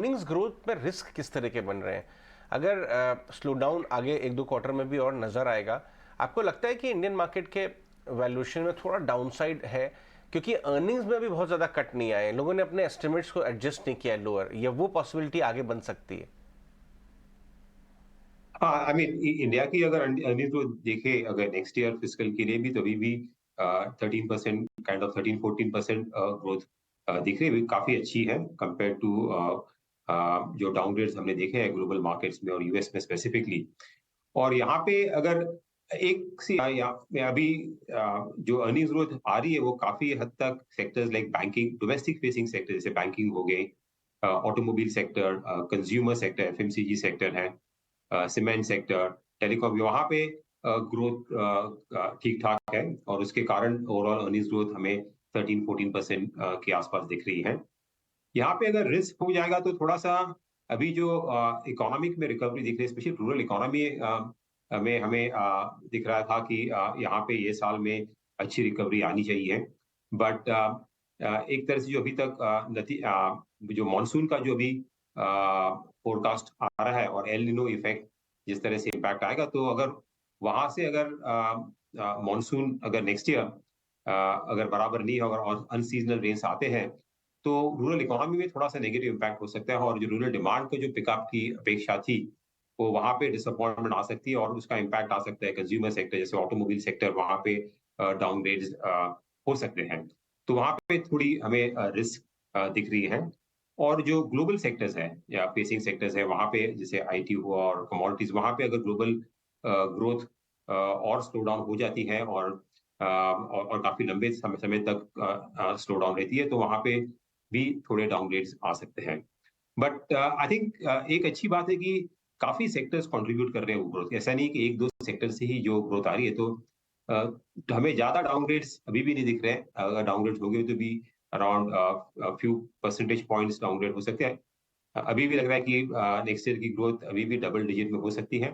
Earnings growth में risk किस तरह के बन रहे हैं? अगर स्लो डाउन आगे एक दो क्वार्टर में भी और नजर आएगा, आपको लगता है कि इंडियन मार्केट के वैल्यूएशन में थोड़ा डाउनसाइड है, क्योंकि अर्निंग्स में भी बहुत ज्यादा कट नहीं आए, लोगों ने अपने एस्टिमेट्स को एडजस्ट नहीं किया लोअर, या वो पॉसिबिलिटी आगे बन सकती है? हाँ, आई मीन इंडिया की अगर अर्निंग तो देखे अगर नेक्स्ट ईयर फिस्कल के लिए भी तो अभी भी 13% काइंड ऑफ 13-14% ग्रोथ दिख रही है, काफी अच्छी है कंपेयर टू जो डाउनग्रेड्स हमने देखे हैं ग्लोबल मार्केट्स में और यूएस में स्पेसिफिकली। और यहाँ पे अगर एक सी यहाँ में अभी जो अर्निंग्स ग्रोथ आ रही है वो काफी हद तक sectors like banking, domestic facing sector जैसे बैंकिंग हो गए, automobile sector, consumer sector, FMCG sector है, सीमेंट सेक्टर, टेलीकॉम, वहाँ पे ग्रोथ ठीक ठाक है और उसके कारण ओवरऑल अर्निंग्स ग्रोथ हमें 13-14% के आसपास दिख रही है। यहाँ पे अगर रिस्क हो जाएगा तो थोड़ा सा अभी जो इकोनॉमिक में रिकवरी दिख रही है, स्पेशली रूरल इकोनॉमी में हमें दिख रहा था कि यहाँ पे ये साल में अच्छी रिकवरी आनी चाहिए। बट एक तरह से जो अभी तक जो मानसून का जो अभी फोरकास्ट आ रहा है और एल निनो इफेक्ट जिस तरह से इम्पैक्ट आएगा, तो अगर वहां से अगर मानसून अगर नेक्स्ट ईयर अगर बराबर नहीं होगा और अनसीजनल रेन्स आते हैं तो रूरल इकोनॉमी में थोड़ा सा नेगेटिव इम्पैक्ट हो सकता है और जो रूरल डिमांड को जो पिकअप की अपेक्षा थी वो वहां पे डिसअपॉइंटमेंट आ सकती है और उसका इम्पैक्ट आ सकता है कंज्यूमर सेक्टर जैसे ऑटोमोबाइल सेक्टर, वहां पे डाउनग्रेड्स हो सकते हैं। तो वहां पे थोड़ी हमें रिस्क दिख रही है। और जो ग्लोबल सेक्टर्स है या फेसिंग सेक्टर्स है वहां पे जैसे आईटी हुआ और कमोडिटीज, वहां पे अगर ग्लोबल ग्रोथ और स्लो डाउन हो जाती है और काफी लंबे समय तक स्लो डाउन रहती है तो वहां पे भी थोड़े डाउनग्रेड्स आ सकते हैं। बट आई थिंक एक अच्छी बात है कि काफी सेक्टर्स कंट्रीब्यूट कर रहे हैं वो ग्रोथ, ऐसा नहीं कि एक दो सेक्टर से ही जो ग्रोथ आ रही है। तो हमें ज्यादा डाउनग्रेड्स अभी भी नहीं दिख रहे हैं, अगर डाउनग्रेड्स हो गए तो भी around few percentage points downgrade हो सकते हैं। अभी भी लग रहा है कि नेक्स्ट ईयर की ग्रोथ अभी भी डबल डिजिट में हो सकती है।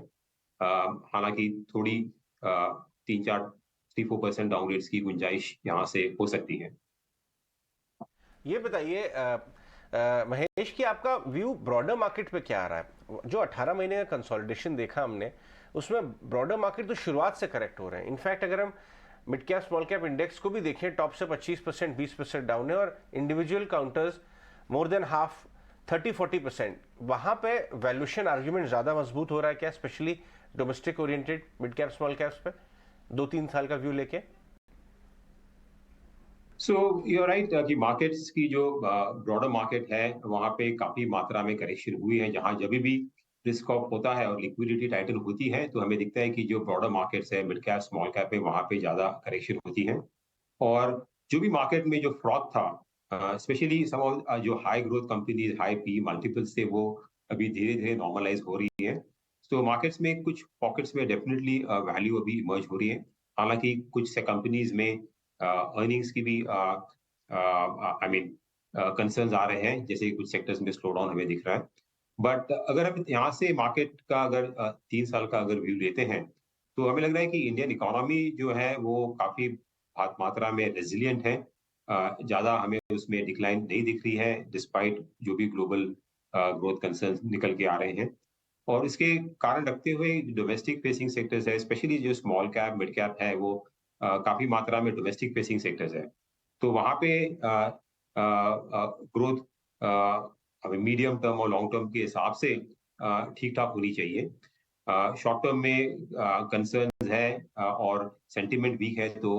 हालांकि थोड़ी 3-4 3-4% डाउनग्रेड्स की गुंजाइश यहाँ से हो सकती है। ये बताइए महेश, कि आपका व्यू ब्रॉडर मार्केट पे क्या आ रहा है? जो 18 महीने का कंसोलिडेशन देखा हमने, उसमें ब्रॉडर मार्केट तो शुरुआत से करेक्ट हो रहे हैं। इनफैक्ट अगर हम mid cap small cap index को भी देखें, टॉप से 25% 20% डाउन है, और individual counters more than half 30-40%। वहां पे वैल्यूएशन आर्ग्यूमेंट ज्यादा मजबूत हो रहा है क्या, specially domestic oriented mid cap small caps पे 2-3 साल का व्यू लेके? सो यू आर राइट कि मार्केट्स की जो ब्रॉडर मार्केट है वहां पे काफी मात्रा में करेक्शन हुई है। जहां जब भी रिस्क ऑफ होता है और लिक्विडिटी टाइटन होती है तो हमें दिखता है कि जो ब्रॉडर मार्केट्स है मिड कैप स्मॉल कैप में वहां पे ज्यादा करेक्शन होती है। और जो भी मार्केट में जो फ्रॉड था, स्पेशली सम ऑफ जो high growth companies, high P multiples थे, वो अभी धीरे धीरे नॉर्मलाइज हो रही है। तो मार्केट्स में कुछ पॉकेट्स में डेफिनेटली वैल्यू अभी इमर्ज हो रही है। हालांकि कुछ से कंपनीज में अर्निंग्स की भी आई मीन कंसर्न्स आ रहे हैं, जैसे कुछ सेक्टर्स में स्लो डाउन हमें दिख रहा है। बट अगर हम यहाँ से मार्केट का अगर 3 साल का अगर व्यू लेते हैं तो हमें लग रहा है कि इंडियन इकोनॉमी जो है वो काफी मात्रा में रेजिलियंट है। ज्यादा हमें उसमें डिक्लाइन नहीं दिख रही है डिस्पाइट जो भी ग्लोबल ग्रोथ कंसर्न्स निकल के आ रहे हैं। और इसके कारण रखते हुए डोमेस्टिक फेसिंग सेक्टर्स है, स्पेशली जो स्मॉल कैप मिड कैप है, वो काफी मात्रा में डोमेस्टिक फेसिंग सेक्टर्स है। तो वहां पे ग्रोथ हमें मीडियम टर्म और लॉन्ग टर्म के हिसाब से ठीक ठाक होनी चाहिए। शॉर्ट टर्म में कंसर्न्स है और सेंटिमेंट वीक है तो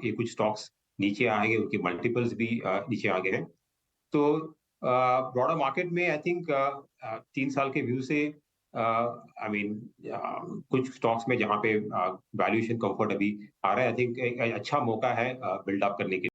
ये कुछ स्टॉक्स नीचे आएंगे, उनके मल्टीपल्स भी नीचे आ गए हैं। तो ब्रॉडर मार्केट में आई थिंक 3 साल के व्यू से आई मीन कुछ स्टॉक्स में जहाँ पे वैल्यूएशन कंफर्ट अभी आ रहा है, आई थिंक एक अच्छा मौका है बिल्ड अप करने के